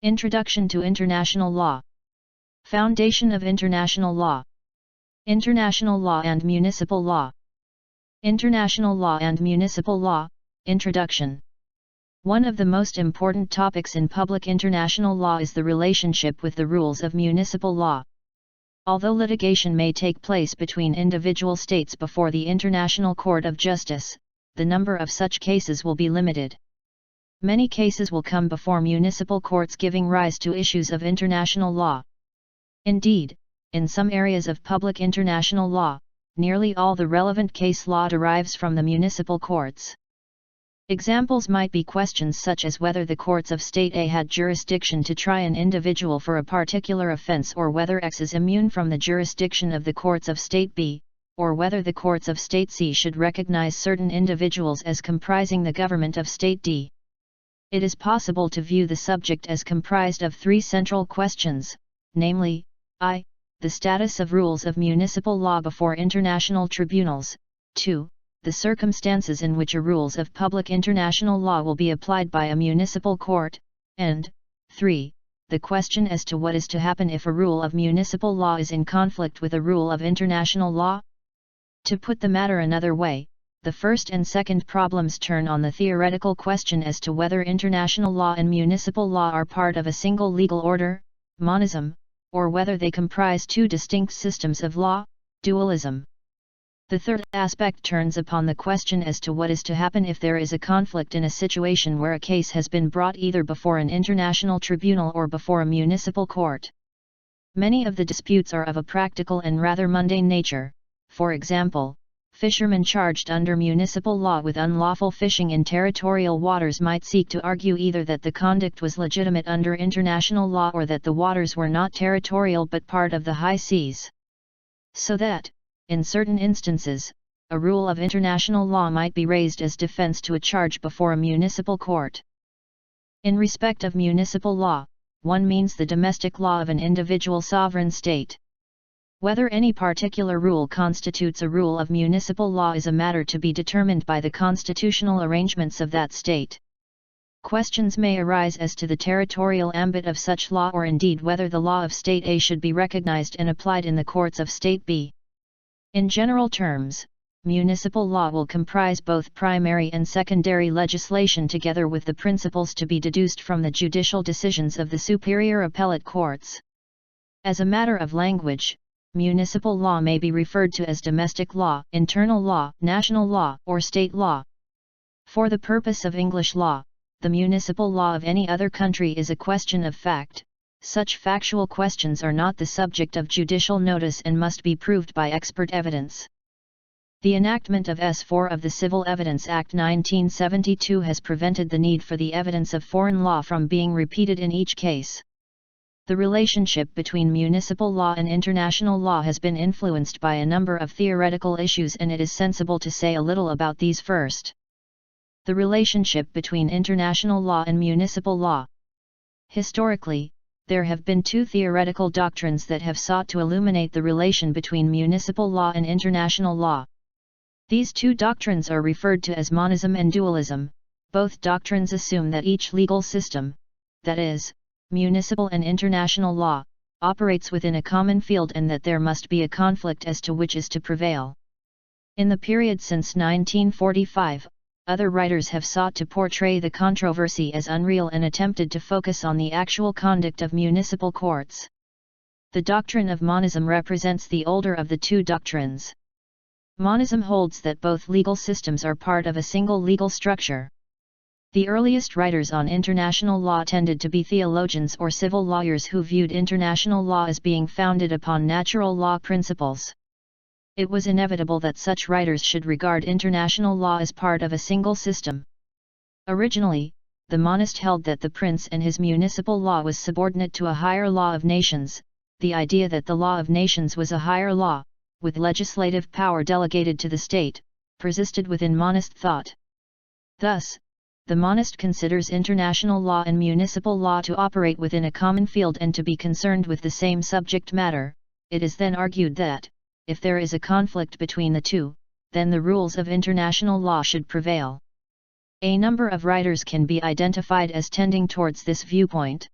Introduction to International Law. Foundation of International Law. International Law and Municipal Law. International Law and Municipal Law. Introduction. One of the most important topics in public international law is the relationship with the rules of municipal law. Although litigation may take place between individual states before the International Court of Justice, the number of such cases will be limited. Many cases will come before municipal courts, giving rise to issues of international law. Indeed, in some areas of public international law, nearly all the relevant case law derives from the municipal courts. Examples might be questions such as whether the courts of State A had jurisdiction to try an individual for a particular offense, or whether X is immune from the jurisdiction of the courts of State B, or whether the courts of State C should recognize certain individuals as comprising the government of State D. It is possible to view the subject as comprised of three central questions, namely, I. The status of rules of municipal law before international tribunals, 2. The circumstances in which a rules of public international law will be applied by a municipal court, and 3. The question as to what is to happen if a rule of municipal law is in conflict with a rule of international law. To put the matter another way, the first and second problems turn on the theoretical question as to whether international law and municipal law are part of a single legal order, monism, or whether they comprise two distinct systems of law, dualism. The third aspect turns upon the question as to what is to happen if there is a conflict in a situation where a case has been brought either before an international tribunal or before a municipal court. Many of the disputes are of a practical and rather mundane nature. For example, fishermen charged under municipal law with unlawful fishing in territorial waters might seek to argue either that the conduct was legitimate under international law or that the waters were not territorial but part of the high seas. So that, in certain instances, a rule of international law might be raised as defense to a charge before a municipal court. In respect of municipal law, one means the domestic law of an individual sovereign state. Whether any particular rule constitutes a rule of municipal law is a matter to be determined by the constitutional arrangements of that state. Questions may arise as to the territorial ambit of such law, or indeed whether the law of State A should be recognized and applied in the courts of State B. In general terms, municipal law will comprise both primary and secondary legislation together with the principles to be deduced from the judicial decisions of the superior appellate courts. As a matter of language, municipal law may be referred to as domestic law, internal law, national law, or state law. For the purpose of English law, the municipal law of any other country is a question of fact. Such factual questions are not the subject of judicial notice and must be proved by expert evidence. The enactment of S4 of the Civil Evidence Act 1972 has prevented the need for the evidence of foreign law from being repeated in each case. The relationship between municipal law and international law has been influenced by a number of theoretical issues, and it is sensible to say a little about these first. The relationship between international law and municipal law. Historically, there have been two theoretical doctrines that have sought to illuminate the relation between municipal law and international law. These two doctrines are referred to as monism and dualism. Both doctrines assume that each legal system, that is, municipal and international law, operates within a common field and that there must be a conflict as to which is to prevail. In the period since 1945, other writers have sought to portray the controversy as unreal and attempted to focus on the actual conduct of municipal courts. The doctrine of monism represents the older of the two doctrines. Monism holds that both legal systems are part of a single legal structure. The earliest writers on international law tended to be theologians or civil lawyers who viewed international law as being founded upon natural law principles. It was inevitable that such writers should regard international law as part of a single system. Originally, the monist held that the prince and his municipal law was subordinate to a higher law of nations. The idea that the law of nations was a higher law, with legislative power delegated to the state, persisted within monist thought. Thus, the monist considers international law and municipal law to operate within a common field and to be concerned with the same subject matter. It is then argued that, if there is a conflict between the two, then the rules of international law should prevail. A number of writers can be identified as tending towards this viewpoint.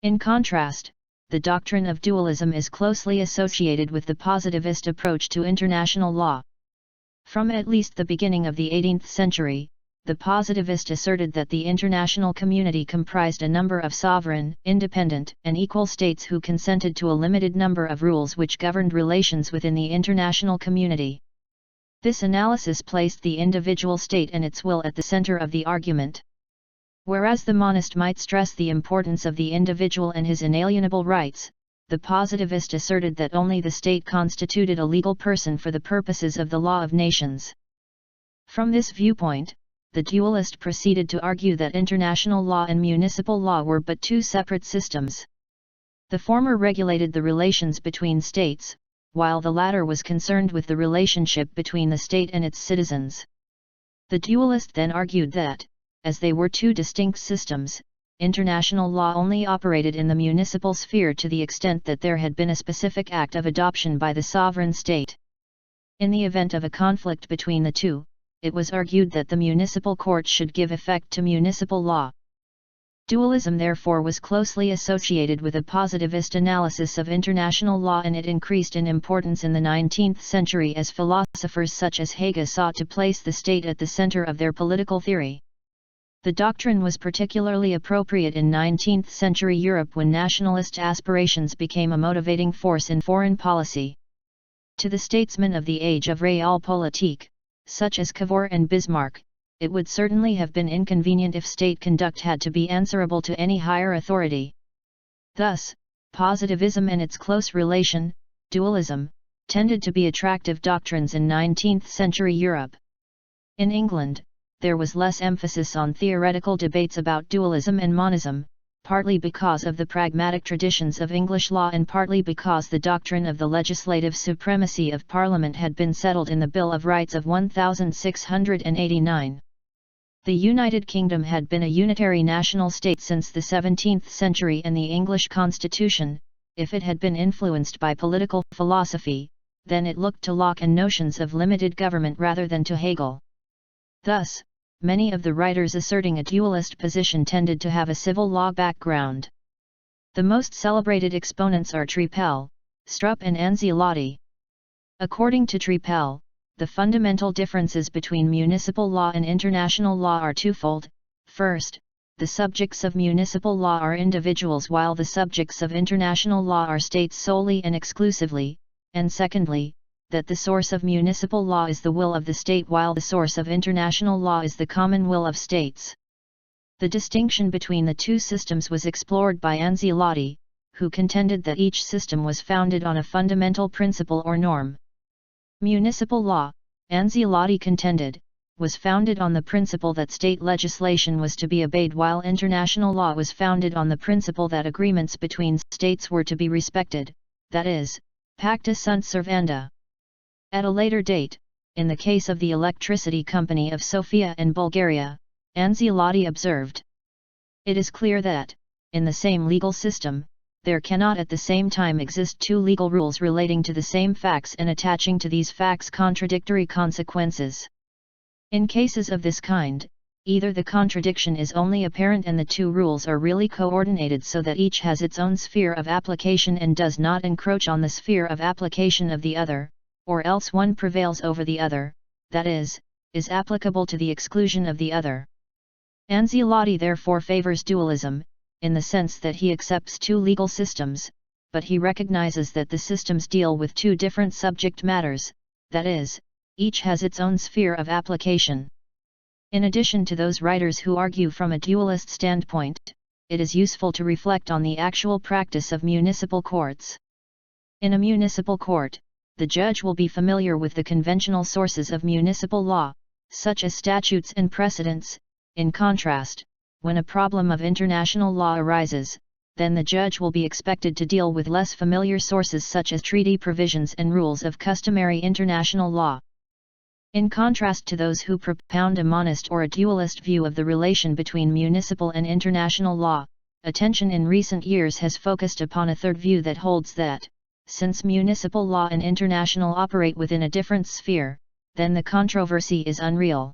In contrast, the doctrine of dualism is closely associated with the positivist approach to international law. From at least the beginning of the 18th century, the positivist asserted that the international community comprised a number of sovereign, independent, and equal states who consented to a limited number of rules which governed relations within the international community. This analysis placed the individual state and its will at the center of the argument. Whereas the monist might stress the importance of the individual and his inalienable rights, the positivist asserted that only the state constituted a legal person for the purposes of the law of nations. From this viewpoint, the dualist proceeded to argue that international law and municipal law were but two separate systems. The former regulated the relations between states, while the latter was concerned with the relationship between the state and its citizens. The dualist then argued that, as they were two distinct systems, international law only operated in the municipal sphere to the extent that there had been a specific act of adoption by the sovereign state. In the event of a conflict between the two, it was argued that the municipal court should give effect to municipal law. Dualism therefore was closely associated with a positivist analysis of international law, and it increased in importance in the 19th century as philosophers such as Hegel sought to place the state at the center of their political theory. The doctrine was particularly appropriate in 19th century Europe when nationalist aspirations became a motivating force in foreign policy. To the statesmen of the age of Realpolitik, such as Cavour and Bismarck, it would certainly have been inconvenient if state conduct had to be answerable to any higher authority. Thus, positivism and its close relation, dualism, tended to be attractive doctrines in 19th century Europe. In England, there was less emphasis on theoretical debates about dualism and monism, partly because of the pragmatic traditions of English law and partly because the doctrine of the legislative supremacy of Parliament had been settled in the Bill of Rights of 1689. The United Kingdom had been a unitary national state since the 17th century, and the English constitution, if it had been influenced by political philosophy, then it looked to Locke and notions of limited government rather than to Hegel. Thus, many of the writers asserting a dualist position tended to have a civil law background. The most celebrated exponents are Trepel, Strupp and Anziotti. According to Trepel, the fundamental differences between municipal law and international law are twofold. First, the subjects of municipal law are individuals while the subjects of international law are states solely and exclusively, and secondly, that the source of municipal law is the will of the state while the source of international law is the common will of states. The distinction between the two systems was explored by Anziotti, who contended that each system was founded on a fundamental principle or norm. Municipal law, Anziotti contended, was founded on the principle that state legislation was to be obeyed, while international law was founded on the principle that agreements between states were to be respected, that is, pacta sunt servanda. At a later date, in the case of the Electricity Company of Sofia and Bulgaria, Anziotti observed, "It is clear that, in the same legal system, there cannot at the same time exist two legal rules relating to the same facts and attaching to these facts contradictory consequences. In cases of this kind, either the contradiction is only apparent and the two rules are really coordinated so that each has its own sphere of application and does not encroach on the sphere of application of the other, or else one prevails over the other, that is applicable to the exclusion of the other." Anziotti therefore favors dualism, in the sense that he accepts two legal systems, but he recognizes that the systems deal with two different subject matters, that is, each has its own sphere of application. In addition to those writers who argue from a dualist standpoint, it is useful to reflect on the actual practice of municipal courts. In a municipal court, the judge will be familiar with the conventional sources of municipal law, such as statutes and precedents. In contrast, when a problem of international law arises, then the judge will be expected to deal with less familiar sources such as treaty provisions and rules of customary international law. In contrast to those who propound a monist or a dualist view of the relation between municipal and international law, attention in recent years has focused upon a third view that holds that, since municipal law and international operate within a different sphere, then the controversy is unreal.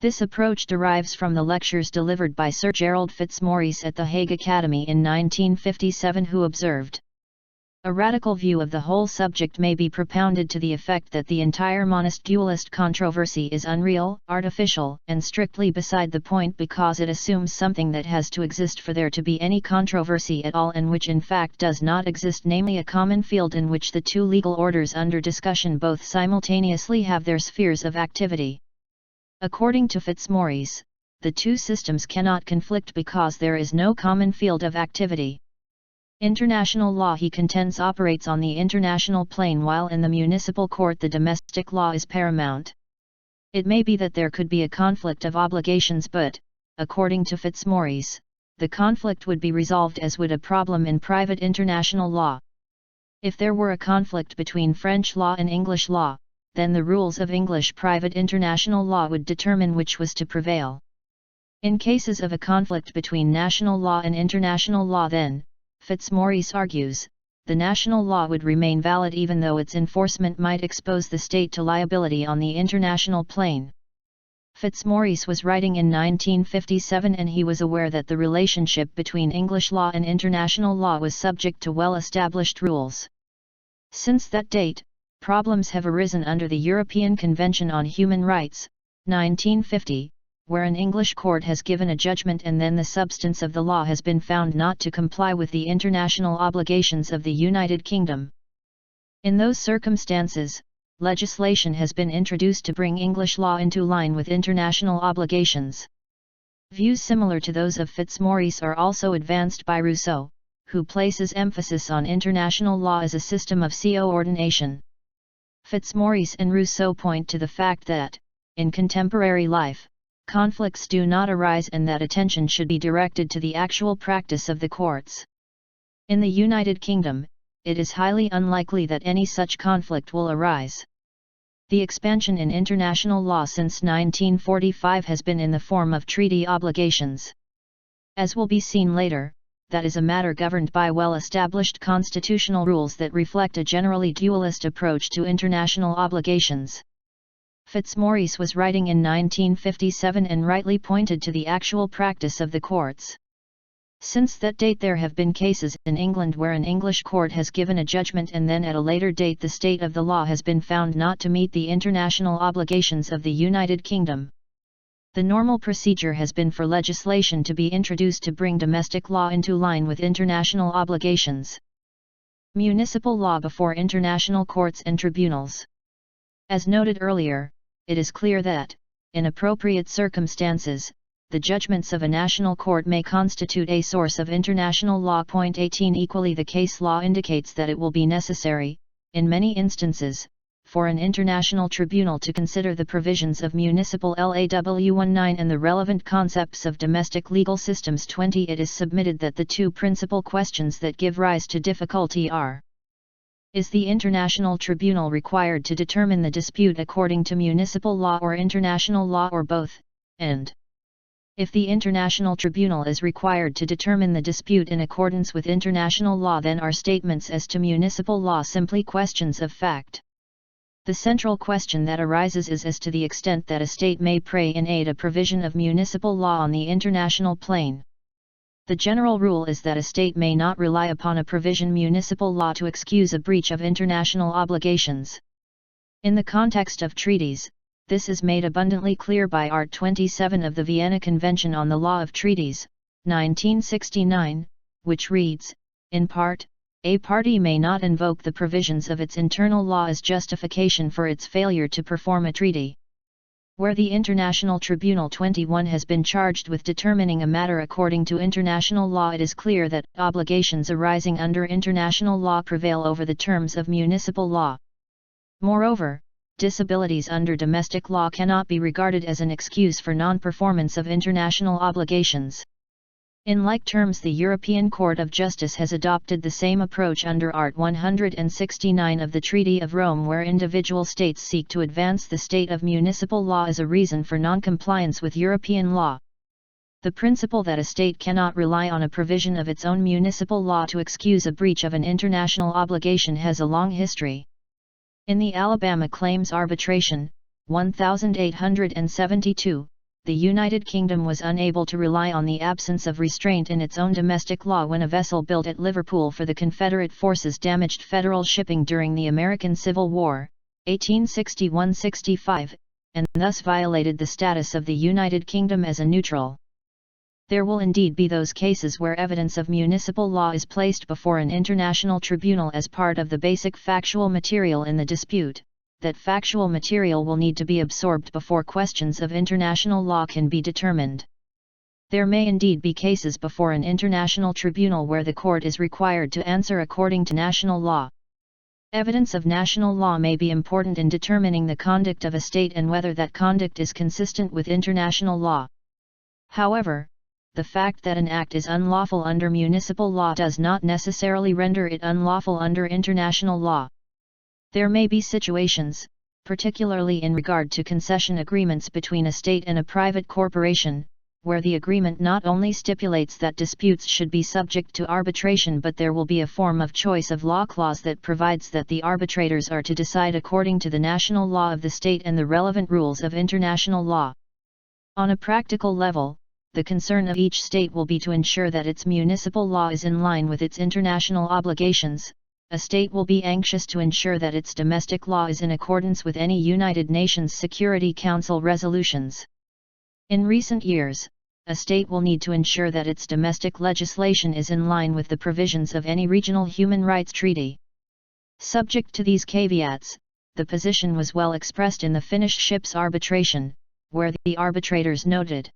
This approach derives from the lectures delivered by Sir Gerald Fitzmaurice at the Hague Academy in 1957, who observed, "A radical view of the whole subject may be propounded to the effect that the entire monist-dualist controversy is unreal, artificial, and strictly beside the point, because it assumes something that has to exist for there to be any controversy at all, and which in fact does not exist, namely a common field in which the two legal orders under discussion both simultaneously have their spheres of activity." According to Fitzmaurice, the two systems cannot conflict because there is no common field of activity. International law, he contends, operates on the international plane, while in the municipal court the domestic law is paramount. It may be that there could be a conflict of obligations, but, according to Fitzmaurice, the conflict would be resolved as would a problem in private international law. If there were a conflict between French law and English law, then the rules of English private international law would determine which was to prevail. In cases of a conflict between national law and international law, then, Fitzmaurice argues, the national law would remain valid even though its enforcement might expose the state to liability on the international plane. Fitzmaurice was writing in 1957, and he was aware that the relationship between English law and international law was subject to well-established rules. Since that date, problems have arisen under the European Convention on Human Rights, 1950, where an English court has given a judgment and then the substance of the law has been found not to comply with the international obligations of the United Kingdom. In those circumstances, legislation has been introduced to bring English law into line with international obligations. Views similar to those of Fitzmaurice are also advanced by Rousseau, who places emphasis on international law as a system of coordination. Fitzmaurice and Rousseau point to the fact that, in contemporary life, conflicts do not arise and that attention should be directed to the actual practice of the courts. In the United Kingdom, it is highly unlikely that any such conflict will arise. The expansion in international law since 1945 has been in the form of treaty obligations. As will be seen later, that is a matter governed by well-established constitutional rules that reflect a generally dualist approach to international obligations. Fitzmaurice was writing in 1957 and rightly pointed to the actual practice of the courts. Since that date there have been cases in England where an English court has given a judgment and then at a later date the state of the law has been found not to meet the international obligations of the United Kingdom. The normal procedure has been for legislation to be introduced to bring domestic law into line with international obligations. Municipal law before international courts and tribunals. As noted earlier, it is clear that, in appropriate circumstances, the judgments of a national court may constitute a source of international law. 18 Equally, the case law indicates that it will be necessary, in many instances, for an international tribunal to consider the provisions of Municipal Law 19 and the relevant concepts of domestic legal systems. 20 It is submitted that the two principal questions that give rise to difficulty are: is the international tribunal required to determine the dispute according to municipal law or international law, or both, and if the international tribunal is required to determine the dispute in accordance with international law, then are statements as to municipal law simply questions of fact. The central question that arises is as to the extent that a state may pray in aid a provision of municipal law on the international plane. The general rule is that a state may not rely upon a provision municipal law to excuse a breach of international obligations. In the context of treaties, this is made abundantly clear by Art. 27 of the Vienna Convention on the Law of Treaties, 1969, which reads, in part, a party may not invoke the provisions of its internal law as justification for its failure to perform a treaty. Where the International Tribunal 21 has been charged with determining a matter according to international law, it is clear that obligations arising under international law prevail over the terms of municipal law. Moreover, disabilities under domestic law cannot be regarded as an excuse for non-performance of international obligations. In like terms, the European Court of Justice has adopted the same approach under Art. 169 of the Treaty of Rome, where individual states seek to advance the state of municipal law as a reason for non-compliance with European law. The principle that a state cannot rely on a provision of its own municipal law to excuse a breach of an international obligation has a long history. In the Alabama Claims Arbitration, 1872, the United Kingdom was unable to rely on the absence of restraint in its own domestic law when a vessel built at Liverpool for the Confederate forces damaged federal shipping during the American Civil War, 1861-65, and thus violated the status of the United Kingdom as a neutral. There will indeed be those cases where evidence of municipal law is placed before an international tribunal as part of the basic factual material in the dispute. That factual material will need to be absorbed before questions of international law can be determined. There may indeed be cases before an international tribunal where the court is required to answer according to national law. Evidence of national law may be important in determining the conduct of a state and whether that conduct is consistent with international law. However, the fact that an act is unlawful under municipal law does not necessarily render it unlawful under international law. There may be situations, particularly in regard to concession agreements between a state and a private corporation, where the agreement not only stipulates that disputes should be subject to arbitration but there will be a form of choice of law clause that provides that the arbitrators are to decide according to the national law of the state and the relevant rules of international law. On a practical level, the concern of each state will be to ensure that its municipal law is in line with its international obligations. A state will be anxious to ensure that its domestic law is in accordance with any United Nations Security Council resolutions. In recent years, a state will need to ensure that its domestic legislation is in line with the provisions of any regional human rights treaty. Subject to these caveats, the position was well expressed in the Finnish ships arbitration, where the arbitrators noted,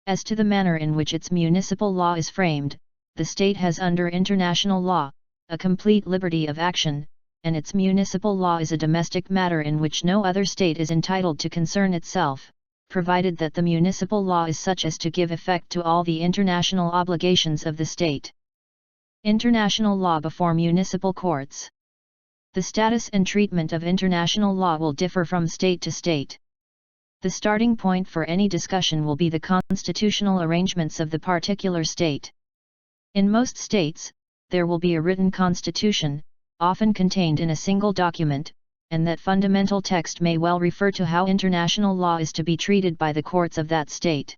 as to the manner in which its municipal law is framed, the state has under international law a complete liberty of action, and its municipal law is a domestic matter in which no other state is entitled to concern itself, provided that the municipal law is such as to give effect to all the international obligations of the state. International law before municipal courts. The status and treatment of international law will differ from state to state. The starting point for any discussion will be the constitutional arrangements of the particular state. In most states, there will be a written constitution, often contained in a single document, and that fundamental text may well refer to how international law is to be treated by the courts of that state.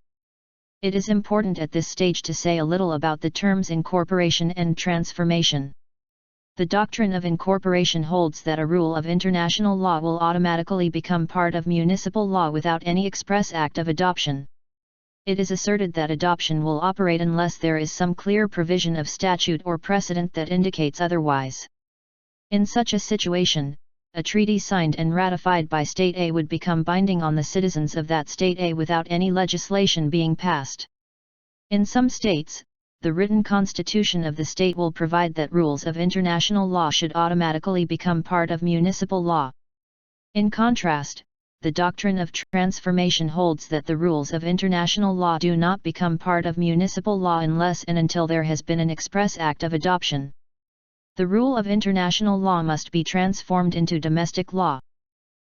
It is important at this stage to say a little about the terms incorporation and transformation. The doctrine of incorporation holds that a rule of international law will automatically become part of municipal law without any express act of adoption. It is asserted that adoption will operate unless there is some clear provision of statute or precedent that indicates otherwise. In such a situation, a treaty signed and ratified by State A would become binding on the citizens of that State A without any legislation being passed. In some states, the written constitution of the state will provide that rules of international law should automatically become part of municipal law. In contrast, the doctrine of transformation holds that the rules of international law do not become part of municipal law unless and until there has been an express act of adoption. The rule of international law must be transformed into domestic law.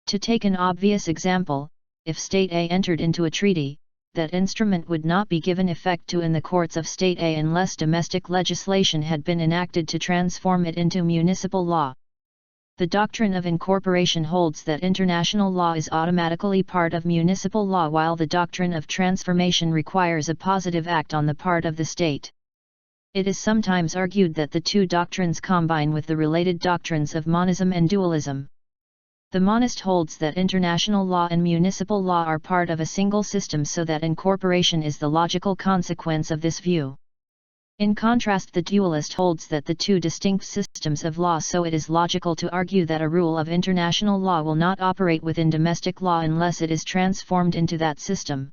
To take an obvious example, if State A entered into a treaty, that instrument would not be given effect to in the courts of State A unless domestic legislation had been enacted to transform it into municipal law. The doctrine of incorporation holds that international law is automatically part of municipal law while the doctrine of transformation requires a positive act on the part of the state. It is sometimes argued that the two doctrines combine with the related doctrines of monism and dualism. The monist holds that international law and municipal law are part of a single system so that incorporation is the logical consequence of this view. In contrast, the dualist holds that the two distinct systems of law, so it is logical to argue that a rule of international law will not operate within domestic law unless it is transformed into that system.